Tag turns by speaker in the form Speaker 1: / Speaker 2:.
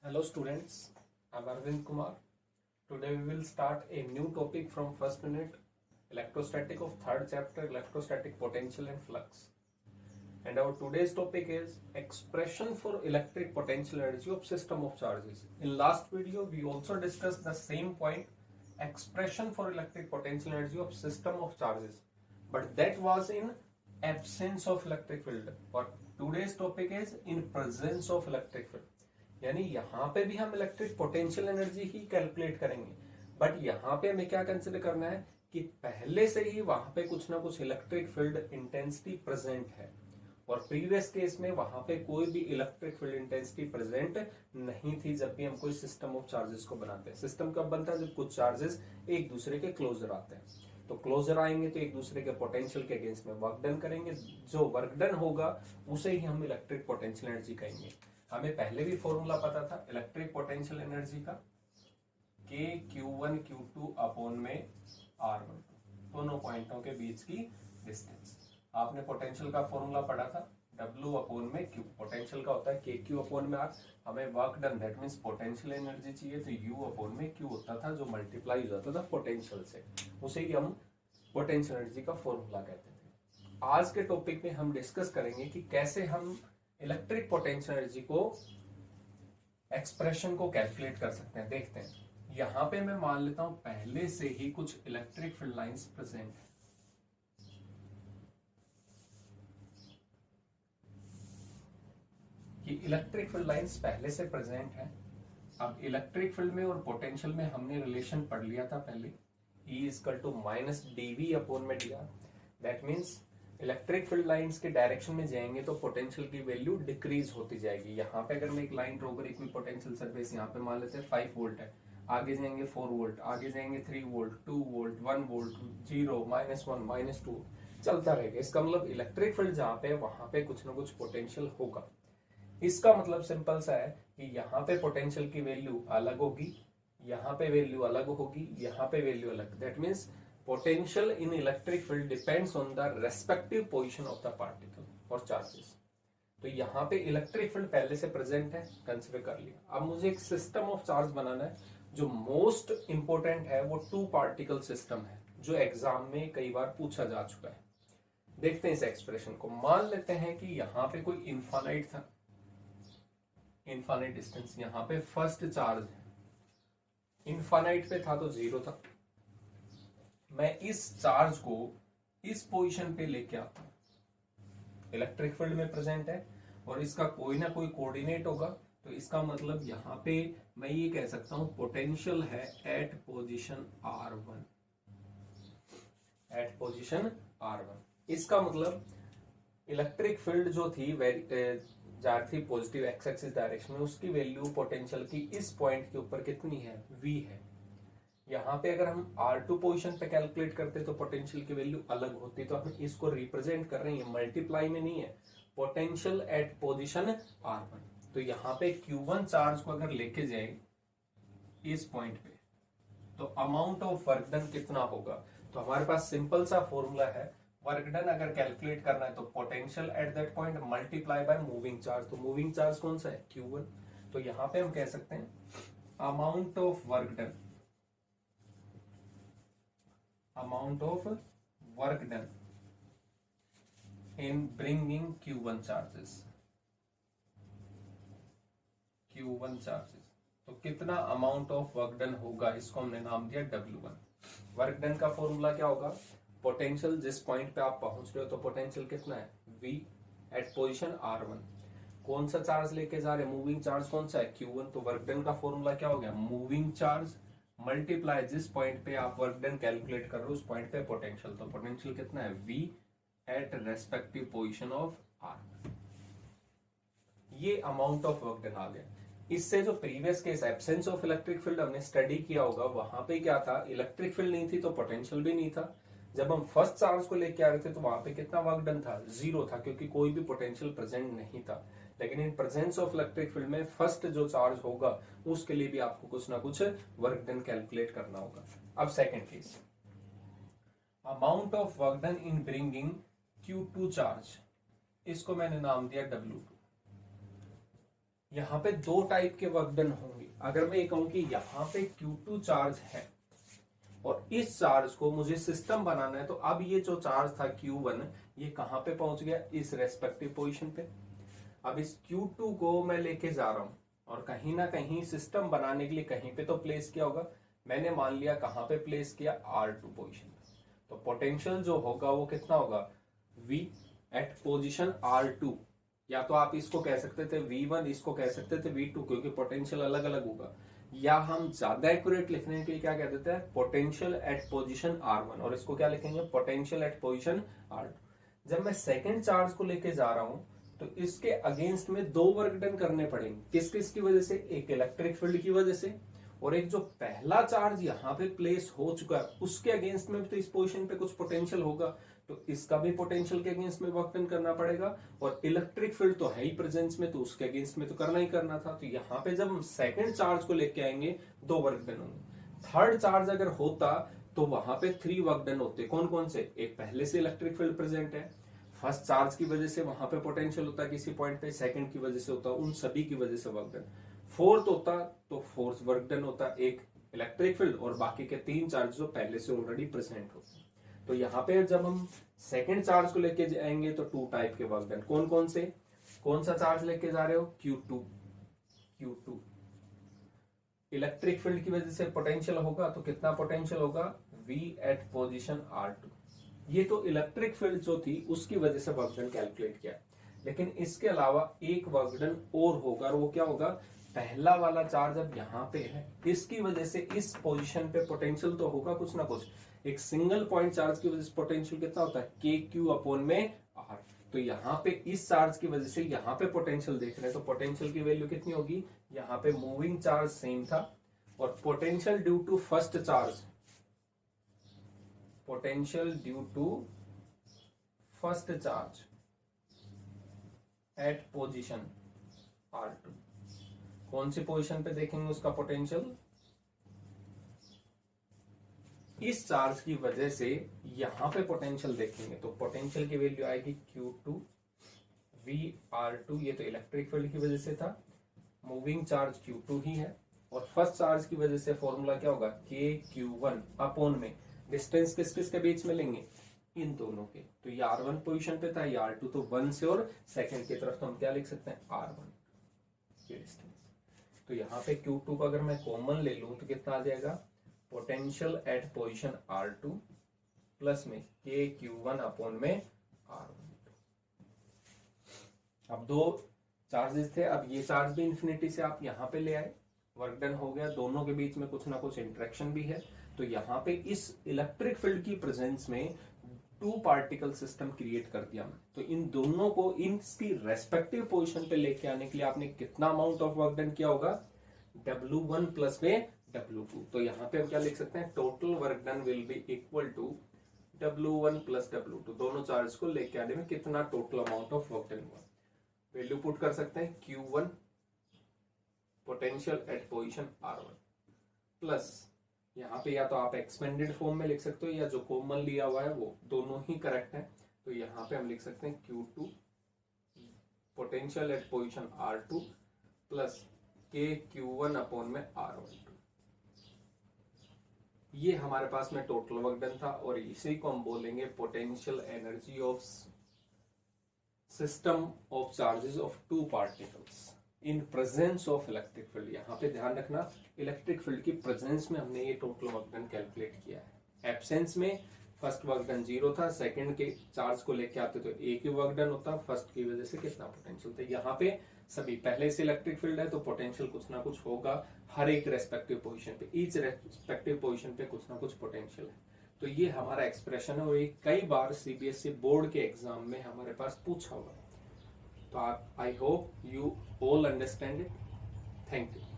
Speaker 1: Hello students, I'm Arvind Kumar. Today we will start a new topic from first unit, electrostatic of third chapter, electrostatic potential and flux. And our today's topic is expression for electric potential energy of system of charges. In last video we also discussed the same point, expression for electric potential energy of system of charges, but that was in absence of electric field. Or today's topic is in presence of electric field. यानी यहाँ पे भी हम electric potential energy ही calculate करेंगे, but यहाँ पे हमें क्या कंसिडर करना है कि पहले से ही वहां पे कुछ ना कुछ इलेक्ट्रिक फील्ड इंटेंसिटी प्रेजेंट है, और प्रीवियस केस में वहां पे कोई भी इलेक्ट्रिक फील्ड इंटेंसिटी प्रेजेंट नहीं थी जब भी हम कोई सिस्टम ऑफ चार्जेस को बनाते हैं। सिस्टम कब बनता है? जब कुछ चार्जेस एक दूसरे के क्लोजर आते हैं। तो क्लोजर आएंगे तो एक दूसरे के पोटेंशियल के अगेंस्ट में वर्क डन करेंगे, जो वर्क डन होगा उसे ही हम इलेक्ट्रिक पोटेंशियल एनर्जी कहेंगे। हमें पहले भी फॉर्मूला पता था इलेक्ट्रिक पोटेंशियल एनर्जी का, के Q1 Q2 अपॉन में R1, दोनों पॉइंटों के बीच की डिस्टेंस। आपने पोटेंशियल का फॉर्मूला पढ़ा था W अपॉन में Q, पोटेंशियल का होता है KQ अपॉन में R। हमें work done that means potential energy चाहिए तो U अपॉन में Q होता था, जो मल्टीप्लाई हो जाता था पोटेंशियल से, उसे ही हम पोटेंशियल एनर्जी का फॉर्मूला कहते थे। आज के टॉपिक में हम डिस्कस करेंगे कि कैसे हम इलेक्ट्रिक पोटेंशियल एनर्जी को एक्सप्रेशन को कैलकुलेट कर सकते हैं। देखते हैं, यहां पे मैं मान लेता हूं पहले से ही कुछ इलेक्ट्रिक फील्ड लाइंस प्रेजेंट है। कि इलेक्ट्रिक फील्ड लाइंस पहले से प्रेजेंट है। अब इलेक्ट्रिक फील्ड में और पोटेंशियल में हमने रिलेशन पढ़ लिया था पहले, E equal to minus dV upon में dr। That means electric field lines के डायरेक्शन में जाएंगे तो पोटेंशियल की वैल्यू डिक्रीज होती जाएगी। यहाँ पे अगर मैं एक लाइन ड्रॉ कर इक्वी पोटेंशियल सरफेस यहाँ पे मान लेते हैं 5 वोल्ट है, आगे जाएंगे 4 वोल्ट, आगे जाएंगे 3 वोल्ट, 2 वोल्ट, 1 वोल्ट, 0, -1, -2 चलता रहेगा। इसका मतलब इलेक्ट्रिक फील्ड जहाँ पे वहां पे कुछ ना कुछ पोटेंशियल होगा। इसका मतलब सिंपल सा है कि यहाँ पे पोटेंशियल की वैल्यू अलग होगी, यहाँ पे वैल्यू अलग होगी, यहाँ पे वैल्यू अलग। That means potential in electric field depends on the respective position of the particle or charges। तो यहाँ पे इलेक्ट्रिक फील्ड पहले से प्रेजेंट है, कंसिडर कर लिया। अब मुझे एक सिस्टम ऑफ चार्ज बनाना है। जो मोस्ट इंपोर्टेंट है वो 2 पार्टिकल सिस्टम है, जो एग्जाम में कई बार पूछा जा चुका है। देखते हैं इस एक्सप्रेशन को। मान लेते हैं कि यहाँ पे कोई इनफाइनाइट था, इनफाइनाइट डिस्टेंस, यहाँ पे फर्स्ट चार्ज है, इनफाइनाइट पे था तो 0 था। मैं इस चार्ज को इस पोजीशन पे लेके आता हूं, इलेक्ट्रिक फील्ड में प्रेजेंट है और इसका कोई ना कोई कोऑर्डिनेट होगा, तो इसका मतलब यहां पे मैं ये कह सकता हूं पोटेंशियल है eight position R1, eight position R1। इसका मतलब इलेक्ट्रिक फील्ड जो थी जा रही थी पॉजिटिव एक्स एक्सिस डायरेक्शन में, उसकी वैल्यू पोटेंशियल की इस पॉइंट के ऊपर कितनी है? V है। यहाँ पे अगर हम R2 पोजीशन पे कैलकुलेट करते तो पोटेंशियल की वैल्यू अलग होती, तो हम इसको रिप्रेजेंट कर रहे हैं, मल्टीप्लाई में नहीं है, पोटेंशियल एट पोजीशन R1। तो यहाँ पे Q1 चार्ज को अगर लेके जाए इस पॉइंट पे तो अमाउंट ऑफ वर्क डन कितना होगा? तो हमारे पास सिंपल सा फॉर्मूला है, वर्क डन अगर कैलकुलेट करना है तो potential at that point multiply by moving charge. तो मूविंग चार्ज कौन सा है? Q1। तो यहाँ पे हम कह सकते हैं amount of work done, amount of work done in bringing Q1 charges, Q1 charges। तो कितना amount of work done होगा, इसको हमने नाम दिया W1। वर्क डन का फॉर्मूला क्या होगा? पोटेंशियल जिस पॉइंट पे आप पहुंच रहे हो तो पोटेंशियल कितना है? V at position R1। कौन सा चार्ज लेके जा रहे हैं? मूविंग चार्ज कौन सा है? Q1। तो वर्क डन का फॉर्मूला क्या हो गया? मूविंग चार्ज मल्टीप्लाई जिस पॉइंट पे आप वर्क डन कैलकुलेट कर रहे हो उस पॉइंट पे पोटेंशियल। तो पोटेंशियल कितना है? V at respective position of R। ये अमाउंट ऑफ वर्क डन आ गया। इससे जो previous case absence of electric field हमने स्टडी किया होगा, वहां पे क्या था? इलेक्ट्रिक फील्ड नहीं थी तो पोटेंशियल भी नहीं था। जब हम फर्स्ट चार्ज को लेके आ रहे थे तो वहां पे कितना वर्क डन था? 0 था, क्योंकि कोई भी पोटेंशियल प्रेजेंट नहीं था। लेकिन in presence of electric field में फर्स्ट जो चार्ज होगा उसके लिए भी आपको कुछ ना कुछ वर्क डन कैलकुलेट करना होगा। अब second case, amount of work done in bringing Q2 charge, इसको मैंने नाम दिया W2। यहाँ पे दो टाइप के वर्क डन होंगे। अगर मैं ये कहूं कि यहाँ पे Q2 चार्ज है और इस चार्ज को मुझे सिस्टम बनाना है, तो अब ये जो चार्ज था Q1 ये कहां पे पहुंच गया, इस रेस्पेक्टिव पोजीशन पे। अब इस Q2 को मैं लेके जा रहा हूं और कहीं ना कहीं सिस्टम बनाने के लिए कहीं पे तो प्लेस किया होगा। मैंने मान लिया कहां पे प्लेस किया, R2 पोजीशन पे। तो पोटेंशियल जो होगा वो कितना होगा, V एट पोजीशन R2, या तो आप इसको कह सकते थे V1, इसको कह सकते थे V2, क्योंकि पोटेंशियल अलग अलग होगा। या हम ज्यादा एक्यूरेट लिखने के लिए क्या कह देते हैं, पोटेंशियल एट पोजीशन R1, और इसको क्या लिखेंगे, पोटेंशियल एट पोजीशन R2। जब मैं सेकंड चार्ज को लेके जा रहा हूं तो इसके अगेंस्ट में दो वर्क डन करने पड़ेंगे। किस किस की वजह से, एक इलेक्ट्रिक फील्ड की वजह से, और एक जो पहला चार्ज यहाँ पे प्लेस हो चुका है उसके अगेंस्ट में भी तो इस पोजीशन पे कुछ पोटेंशियल होगा, तो इसका भी पोटेंशियल के अगेंस्ट में वर्क डन करना पड़ेगा। और इलेक्ट्रिक फील्ड तो है ही प्रेजेंस में, तो उसके अगेंस्ट में तो करना ही करना था। तो यहाँ पे जब हम सेकंड चार्ज को लेके आएंगे दो वर्क डन होंगे। थर्ड चार्ज अगर होता तो वहां पे 3 वर्क डन होते। कौन कौन से, एक पहले से इलेक्ट्रिक फील्ड प्रेजेंट है, फर्स्ट चार्ज की वजह से वहां पे पोटेंशियल होता है किसी पॉइंट पे, सेकंड की वजह से होता, उन सभी की वजह से वर्क डन। फोर्थ होता तो फोर्थ वर्क डन होता, एक इलेक्ट्रिक फील्ड और बाकी के 3 चार्ज जो पहले से ऑलरेडी प्रेजेंट होते। तो यहाँ पे जब हम सेकंड चार्ज को लेके जाएंगे तो 2 टाइप के वर्क डन। कौन कौन से, कौन सा चार्ज लेके जा रहे हो, Q2 इलेक्ट्रिक फील्ड की वजह से पोटेंशियल होगा, तो कितना पोटेंशियल होगा, V एट पोजीशन R2। ये तो इलेक्ट्रिक फील्ड जो थी उसकी वजह से वर्क डन कैलकुलेट किया। लेकिन इसके अलावा एक वर्क डन और होगा, और वो क्या होगा, पहला वाला चार्ज अब यहाँ पे है, इसकी वजह से इस पोजीशन पे पोटेंशियल तो होगा कुछ ना कुछ। एक सिंगल पॉइंट चार्ज की वजह से पोटेंशियल कितना होता है, KQ अपॉन में R। तो यहाँ पे इस चार्ज की वजह से यहाँ पे पोटेंशियल देख रहे हैं, तो पोटेंशियल की वैल्यू कितनी होगी, यहाँ पे मूविंग चार्ज सेम था, और potential due to first charge, potential due to first charge at position R2। कौन सी पोजीशन पे देखेंगे उसका पोटेंशियल, इस चार्ज की वजह से यहां पे पोटेंशियल देखेंगे, तो पोटेंशियल की वैल्यू आएगी Q2 VR2। ये तो इलेक्ट्रिक फील्ड की वजह से था, मूविंग चार्ज Q2 ही है, और फर्स्ट चार्ज की वजह से फॉर्मूला क्या होगा, KQ1 अपॉन में डिस्टेंस किस किस के बीच में लेंगे, इन दोनों के। तो ये R1 पोजीशन पे था, ये R2, तो 1 से और सेकंड की तरफ तो हम क्या लिख सकते हैं, R1 ये डिस्टेंस। तो यहाँ पे Q2 को अगर मैं कॉमन ले लूं तो कितना आ जाएगा, potential at position R2 plus में KQ1 अपॉन में R1। अब दो चार्जेस थे, अब ये चार्ज भी इंफिनिटी से आप यहाँ पे ले आए, वर्क डन हो गया, दोनों के बीच में कुछ ना कुछ इंटरेक्शन भी है। तो यहाँ पे इस इलेक्ट्रिक फील्ड की प्रेजेंस में 2 पार्टिकल सिस्टम क्रिएट कर दिया। तो इन दोनों को इनकी रेस्पेक्टिव पोजीशन पे लेके आने के लिए आपने कितना अमाउंट ऑफ वर्क डन किया होगा, W1 प्लस में W2। तो यहाँ पे हम क्या लिख सकते हैं, total work done will be equal to W1 plus W2। दोनों चार्ज को लेके आने में कितना total amount of work done हुआ, वैल्यू पुट कर सकते हैं Q1 potential at position R1 plus, यहाँ पे या तो आप एक्सपेंडेड फॉर्म में लिख सकते हो या जो कॉमन लिया हुआ है वो, दोनों ही करेक्ट है। तो यहाँ पे हम लिख सकते हैं Q2 potential at position R2 plus KQ1 upon में R12। ये हमारे पास में टोटल वर्क डन था, और इसी को हम बोलेंगे potential energy of system of charges of 2 particles in presence of electric field. यहाँ पे ध्यान रखना, इलेक्ट्रिक फील्ड की प्रेजेंस में हमने ये टोटल वर्क डन कैलकुलेट किया है। एब्सेंस में फर्स्ट वर्क डन 0 था, सेकंड के चार्ज को लेके आते तो एक ही वर्क डन होता, फर्स्ट की वजह से कितना पोटेंशियल था। यहाँ पे सभी पहले से इलेक्ट्रिक फील्ड है, तो पोटेंशियल कुछ ना कुछ होगा हर एक रेस्पेक्टिव पोजीशन पे, ईच रेस्पेक्टिव पोजीशन पे कुछ ना कुछ पोटेंशियल है। तो ये हमारा एक्सप्रेशन है, और ये कई बार CBSE बोर्ड के एग्जाम में हमारे पास पूछा हुआ है। तो I hope you all understand it. Thank you.